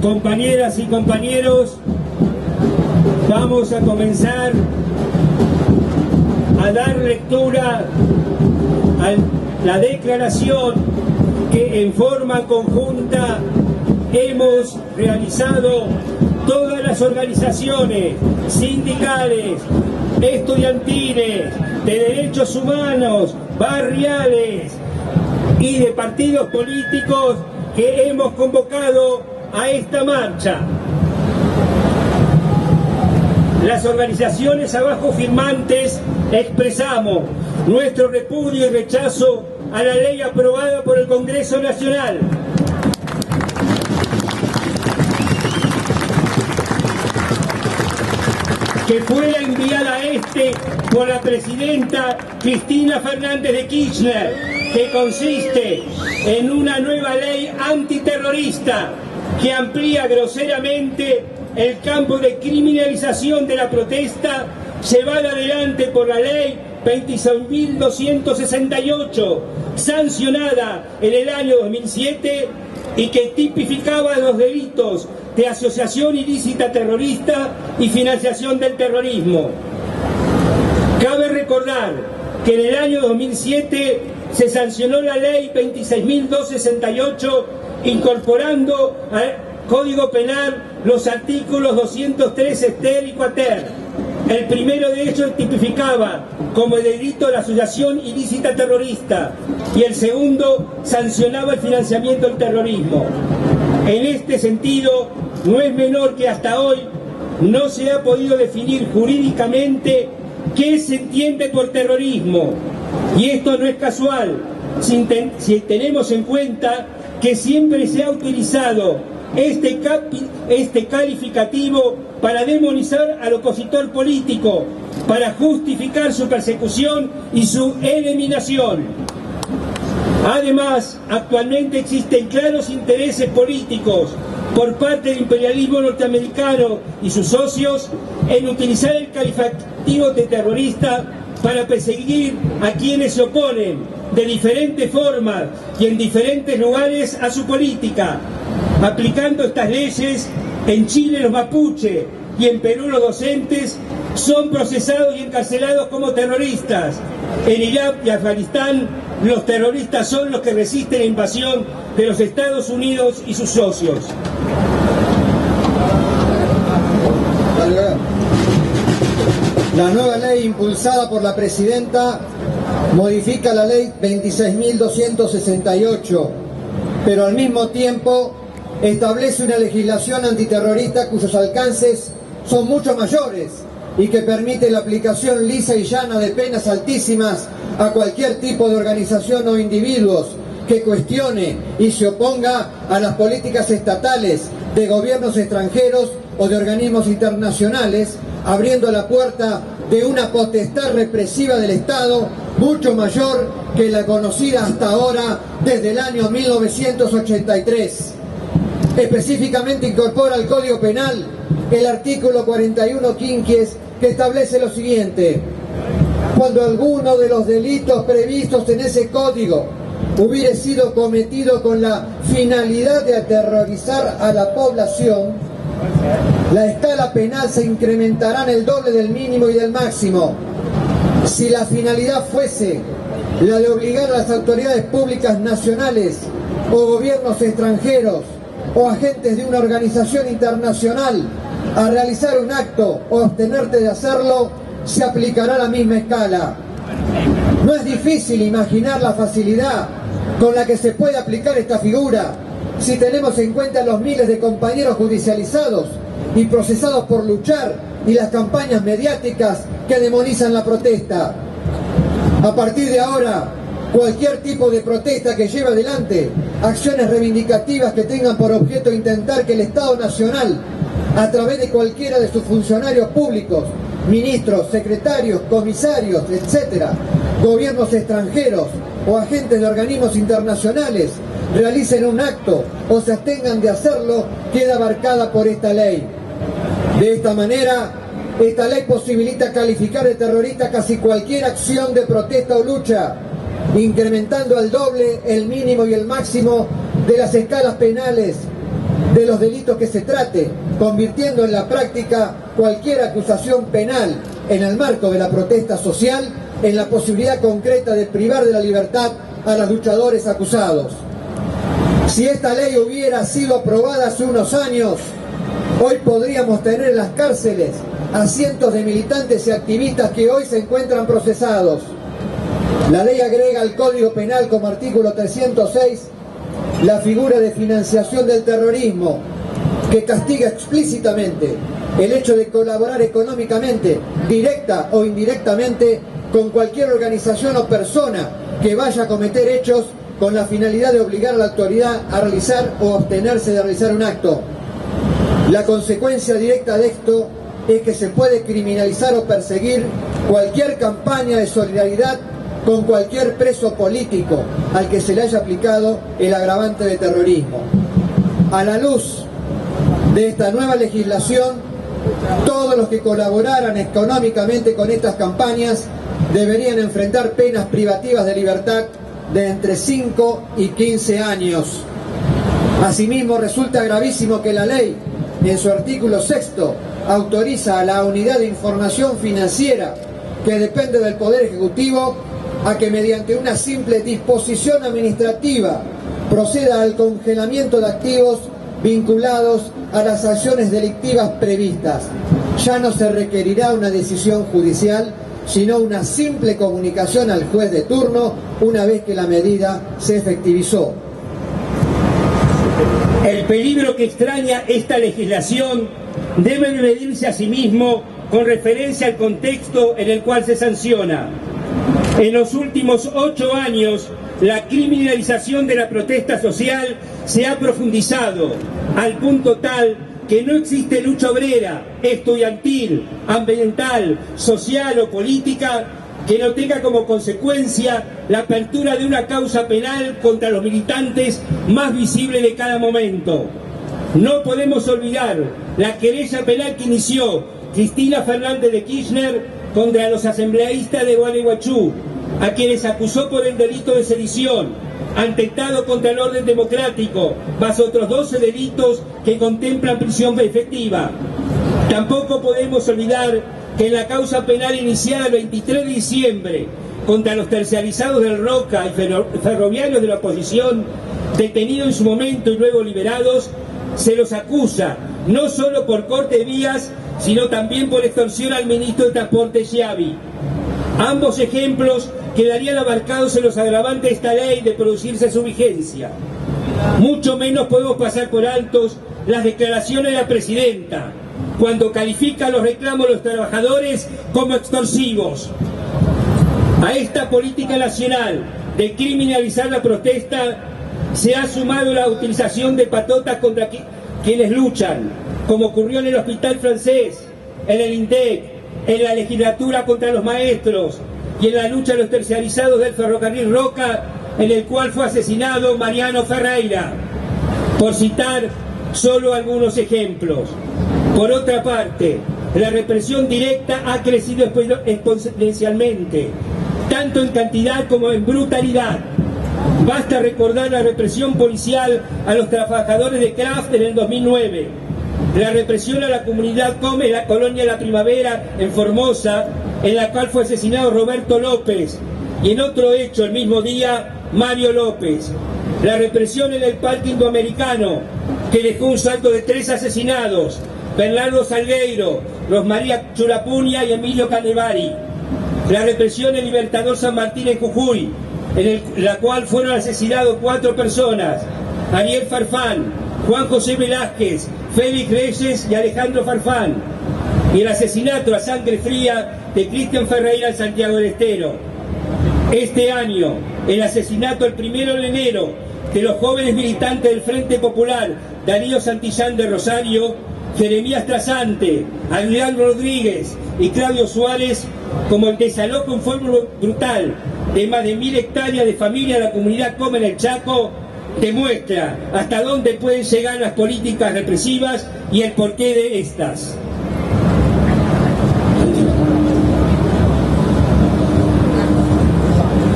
Compañeras y compañeros, vamos a comenzar a dar lectura a la declaración que en forma conjunta hemos realizado todas las organizaciones sindicales, estudiantiles, de derechos humanos, barriales y de partidos políticos que hemos convocado a esta marcha. Las organizaciones abajo firmantes expresamos nuestro repudio y rechazo a la ley aprobada por el Congreso Nacional. Que fue enviada a por la presidenta Cristina Fernández de Kirchner, que consiste en una nueva ley antiterrorista que amplía groseramente el campo de criminalización de la protesta llevada adelante por la ley 26.268, sancionada en el año 2007 y que tipificaba los delitos de asociación ilícita terrorista y financiación del terrorismo. Cabe recordar que en el año 2007 se sancionó la ley 26.268 incorporando al Código Penal los artículos 203 ter y quater. El primero de ellos tipificaba como delito la asociación ilícita terrorista y el segundo sancionaba el financiamiento del terrorismo. En este sentido, no es menor que hasta hoy no se ha podido definir jurídicamente qué se entiende por terrorismo. Y esto no es casual, si tenemos en cuenta que siempre se ha utilizado este calificativo para demonizar al opositor político, para justificar su persecución y su eliminación. Además, actualmente existen claros intereses políticos por parte del imperialismo norteamericano y sus socios en utilizar el calificativo de terrorista para perseguir a quienes se oponen de diferentes formas y en diferentes lugares a su política. Aplicando estas leyes, en Chile los mapuches y en Perú los docentes son procesados y encarcelados como terroristas. En Irak y Afganistán los terroristas son los que resisten la invasión de los Estados Unidos y sus socios. La nueva ley impulsada por la presidenta modifica la ley 26.268, pero al mismo tiempo establece una legislación antiterrorista cuyos alcances son mucho mayores y que permite la aplicación lisa y llana de penas altísimas a cualquier tipo de organización o individuos que cuestione y se oponga a las políticas estatales de gobiernos extranjeros o de organismos internacionales, abriendo la puerta de una potestad represiva del Estado mucho mayor que la conocida hasta ahora desde el año 1983. Específicamente incorpora al Código Penal el artículo 41 quinquies que establece lo siguiente: cuando alguno de los delitos previstos en ese código hubiere sido cometido con la finalidad de aterrorizar a la población, la escala penal se incrementará en el doble del mínimo y del máximo. Si la finalidad fuese la de obligar a las autoridades públicas nacionales o gobiernos extranjeros o agentes de una organización internacional a realizar un acto o abstenerte de hacerlo, se aplicará la misma escala. No es difícil imaginar la facilidad con la que se puede aplicar esta figura si tenemos en cuenta los miles de compañeros judicializados y procesados por luchar y las campañas mediáticas que demonizan la protesta. A partir de ahora, cualquier tipo de protesta que lleve adelante acciones reivindicativas que tengan por objeto intentar que el Estado Nacional, a través de cualquiera de sus funcionarios públicos, ministros, secretarios, comisarios, etcétera, gobiernos extranjeros o agentes de organismos internacionales, realicen un acto o se abstengan de hacerlo, queda abarcada por esta ley. De esta manera, esta ley posibilita calificar de terrorista casi cualquier acción de protesta o lucha, incrementando al doble el mínimo y el máximo de las escalas penales de los delitos que se trate, convirtiendo en la práctica cualquier acusación penal en el marco de la protesta social en la posibilidad concreta de privar de la libertad a los luchadores acusados. Si esta ley hubiera sido aprobada hace unos años, hoy podríamos tener en las cárceles a cientos de militantes y activistas que hoy se encuentran procesados. La ley agrega al Código Penal como artículo 306 la figura de financiación del terrorismo, que castiga explícitamente el hecho de colaborar económicamente, directa o indirectamente, con cualquier organización o persona que vaya a cometer hechos con la finalidad de obligar a la autoridad a realizar o abstenerse de realizar un acto. La consecuencia directa de esto es que se puede criminalizar o perseguir cualquier campaña de solidaridad con cualquier preso político al que se le haya aplicado el agravante de terrorismo. A la luz de esta nueva legislación, todos los que colaboraran económicamente con estas campañas deberían enfrentar penas privativas de libertad de entre 5 y 15 años. Asimismo, resulta gravísimo que la ley, en su artículo 6, autoriza a la Unidad de Información Financiera, que depende del Poder Ejecutivo, a que mediante una simple disposición administrativa proceda al congelamiento de activos vinculados a las acciones delictivas previstas. Ya no se requerirá una decisión judicial, sino una simple comunicación al juez de turno una vez que la medida se efectivizó. El peligro que extraña esta legislación debe medirse a sí mismo con referencia al contexto en el cual se sanciona. En los últimos 8 años, la criminalización de la protesta social se ha profundizado al punto tal que no existe lucha obrera, estudiantil, ambiental, social o política que no tenga como consecuencia la apertura de una causa penal contra los militantes más visible de cada momento. No podemos olvidar la querella penal que inició Cristina Fernández de Kirchner contra los asambleístas de Gualeguaychú, a quienes acusó por el delito de sedición, atentado contra el orden democrático, más otros 12 delitos que contemplan prisión efectiva. Tampoco podemos olvidar que en la causa penal iniciada el 23 de diciembre contra los terciarizados del Roca y ferroviarios de la oposición, detenidos en su momento y luego liberados, se los acusa no solo por corte de vías, sino también por extorsión al ministro de Transporte Schiavi. Ambos ejemplos quedarían abarcados en los agravantes de esta ley de producirse su vigencia. Mucho menos podemos pasar por altos las declaraciones de la presidenta, cuando califica los reclamos de los trabajadores como extorsivos. A esta política nacional de criminalizar la protesta se ha sumado la utilización de patotas contra quienes luchan, como ocurrió en el Hospital Francés, en el INDEC, en la legislatura contra los maestros y en la lucha de los terciarizados del ferrocarril Roca, en el cual fue asesinado Mariano Ferreira, por citar solo algunos ejemplos. Por otra parte, la represión directa ha crecido exponencialmente, tanto en cantidad como en brutalidad. Basta recordar la represión policial a los trabajadores de Kraft en el 2009, la represión a la comunidad COME en la colonia La Primavera en Formosa, en la cual fue asesinado Roberto López, y en otro hecho el mismo día, Mario López. La represión en el Parque Indoamericano, que dejó un saldo de 3 asesinados, Bernardo Salgueiro, Rosmaría Churapunia y Emilio Canevari. La represión en Libertador San Martín en Jujuy, en la cual fueron asesinados 4 personas, Ariel Farfán, Juan José Velázquez, Félix Reyes y Alejandro Farfán, y el asesinato a sangre fría de Cristian Ferreira en Santiago del Estero. Este año, el asesinato el 1 de enero de los jóvenes militantes del Frente Popular, Darío Santillán de Rosario, Jeremías Trasante, Adrián Rodríguez y Claudio Suárez, como el desalojo en forma brutal de más de 1000 hectáreas de familia de la comunidad COME en el Chaco, demuestra hasta dónde pueden llegar las políticas represivas y el porqué de estas.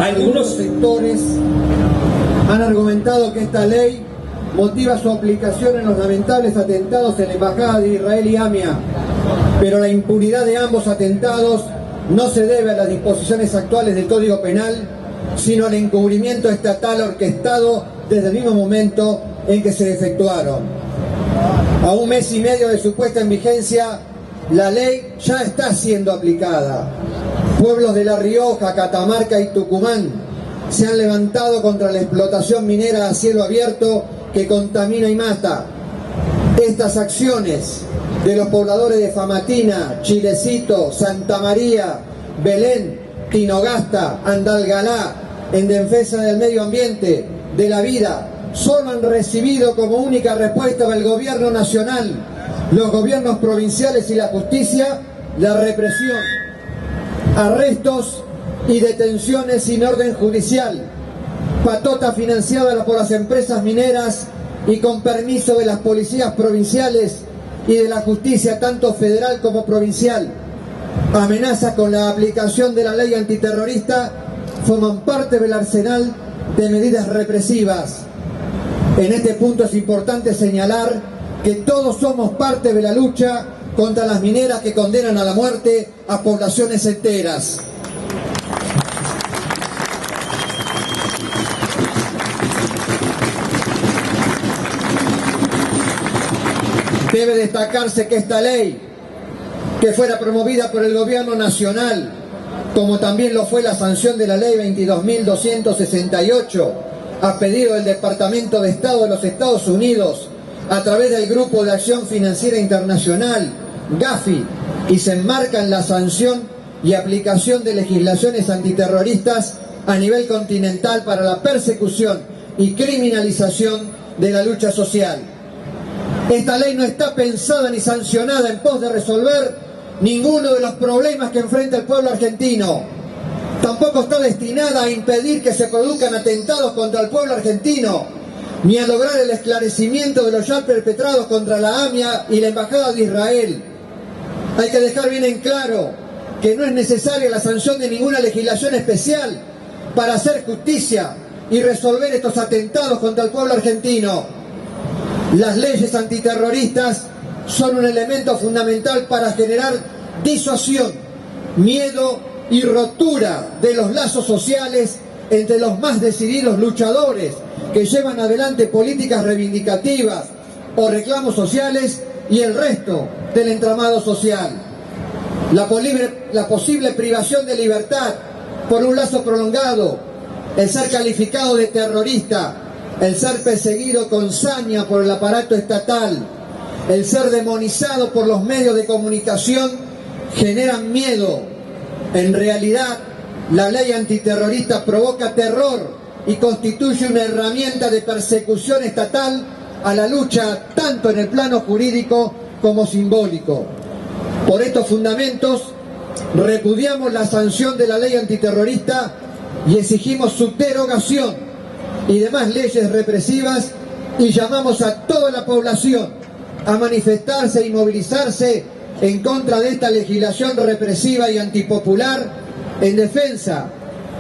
Algunos sectores han argumentado que esta ley motiva su aplicación en los lamentables atentados en la Embajada de Israel y AMIA, pero la impunidad de ambos atentados no se debe a las disposiciones actuales del Código Penal, sino al encubrimiento estatal orquestado desde el mismo momento en que se efectuaron. A un mes y medio de su puesta en vigencia, la ley ya está siendo aplicada. Pueblos de La Rioja, Catamarca y Tucumán se han levantado contra la explotación minera a cielo abierto que contamina y mata. Estas acciones de los pobladores de Famatina, Chilecito, Santa María, Belén, Tinogasta, Andalgalá, en defensa del medio ambiente, de la vida, solo han recibido como única respuesta del gobierno nacional, los gobiernos provinciales y la justicia, la represión, arrestos y detenciones sin orden judicial, patota financiada por las empresas mineras y con permiso de las policías provinciales y de la justicia tanto federal como provincial. Amenazas con la aplicación de la ley antiterrorista forman parte del arsenal de medidas represivas. En este punto es importante señalar que todos somos parte de la lucha contra las mineras que condenan a la muerte a poblaciones enteras. Debe destacarse que esta ley, que fuera promovida por el gobierno nacional, como también lo fue la sanción de la ley 22.268, a pedido del Departamento de Estado de los Estados Unidos, a través del Grupo de Acción Financiera Internacional, GAFI, y se enmarca en la sanción y aplicación de legislaciones antiterroristas a nivel continental para la persecución y criminalización de la lucha social. Esta ley no está pensada ni sancionada en pos de resolver ninguno de los problemas que enfrenta el pueblo argentino. Tampoco está destinada a impedir que se produzcan atentados contra el pueblo argentino, ni a lograr el esclarecimiento de los ya perpetrados contra la AMIA y la Embajada de Israel. Hay que dejar bien en claro que no es necesaria la sanción de ninguna legislación especial para hacer justicia y resolver estos atentados contra el pueblo argentino. Las leyes antiterroristas son un elemento fundamental para generar disuasión, miedo y rotura de los lazos sociales entre los más decididos luchadores que llevan adelante políticas reivindicativas o reclamos sociales y el resto del entramado social. La posible privación de libertad por un lazo prolongado, el ser calificado de terrorista, el ser perseguido con saña por el aparato estatal, el ser demonizado por los medios de comunicación, generan miedo. En realidad, la ley antiterrorista provoca terror y constituye una herramienta de persecución estatal a la lucha tanto en el plano jurídico como simbólico. Por estos fundamentos, repudiamos la sanción de la ley antiterrorista y exigimos su derogación y demás leyes represivas, y llamamos a toda la población a manifestarse y movilizarse en contra de esta legislación represiva y antipopular, en defensa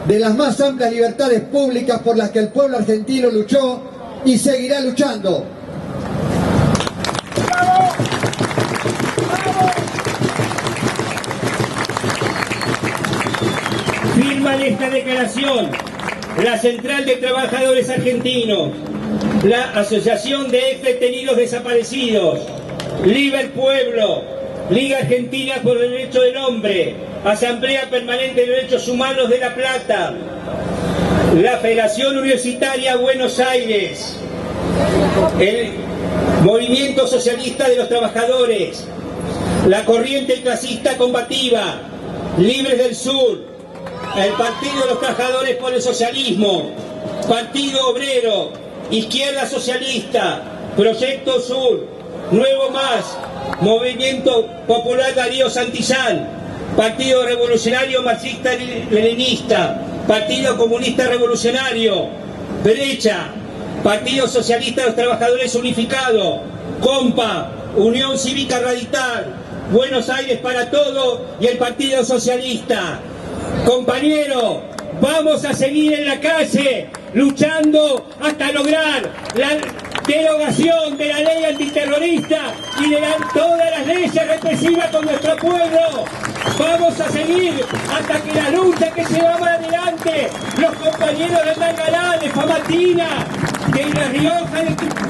de las más amplias libertades públicas por las que el pueblo argentino luchó y seguirá luchando. Firman esta declaración la Central de Trabajadores Argentinos, la Asociación de Ex Detenidos Desaparecidos, Liga El Pueblo, Liga Argentina por el Derecho del Hombre, Asamblea Permanente de Derechos Humanos de La Plata, la Federación Universitaria Buenos Aires, el Movimiento Socialista de los Trabajadores, la Corriente Clasista Combativa, Libres del Sur, el Partido de los Trabajadores por el Socialismo, Partido Obrero, Izquierda Socialista, Proyecto Sur, Nuevo Más, Movimiento Popular Darío Santillán, Partido Revolucionario Marxista-Leninista, Partido Comunista Revolucionario, Brecha, Partido Socialista de los Trabajadores Unificado, Compa, Unión Cívica Radical, Buenos Aires para Todo y el Partido Socialista. Compañero, vamos a seguir en la calle luchando hasta lograr derogación de la ley antiterrorista y de todas las leyes represivas con nuestro pueblo. Vamos a seguir hasta que la lucha que llevamos adelante los compañeros de Tangalá, de Famatina, de La Rioja,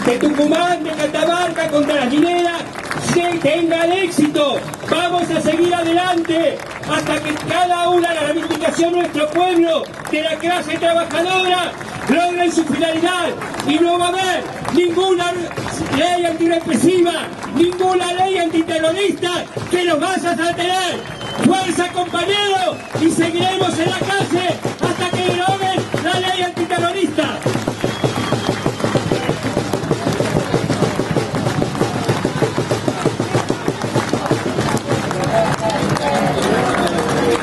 de Tucumán, de Catamarca contra las mineras, tenga el éxito. Vamos a seguir adelante hasta que cada una de las reivindicaciones de nuestro pueblo, de la clase trabajadora, logren su finalidad. Y no va a haber ninguna ley antirrepresiva, ninguna ley antiterrorista que nos vaya a detener. ¡Fuerza, compañeros! Y seguiremos en la calle hasta que logren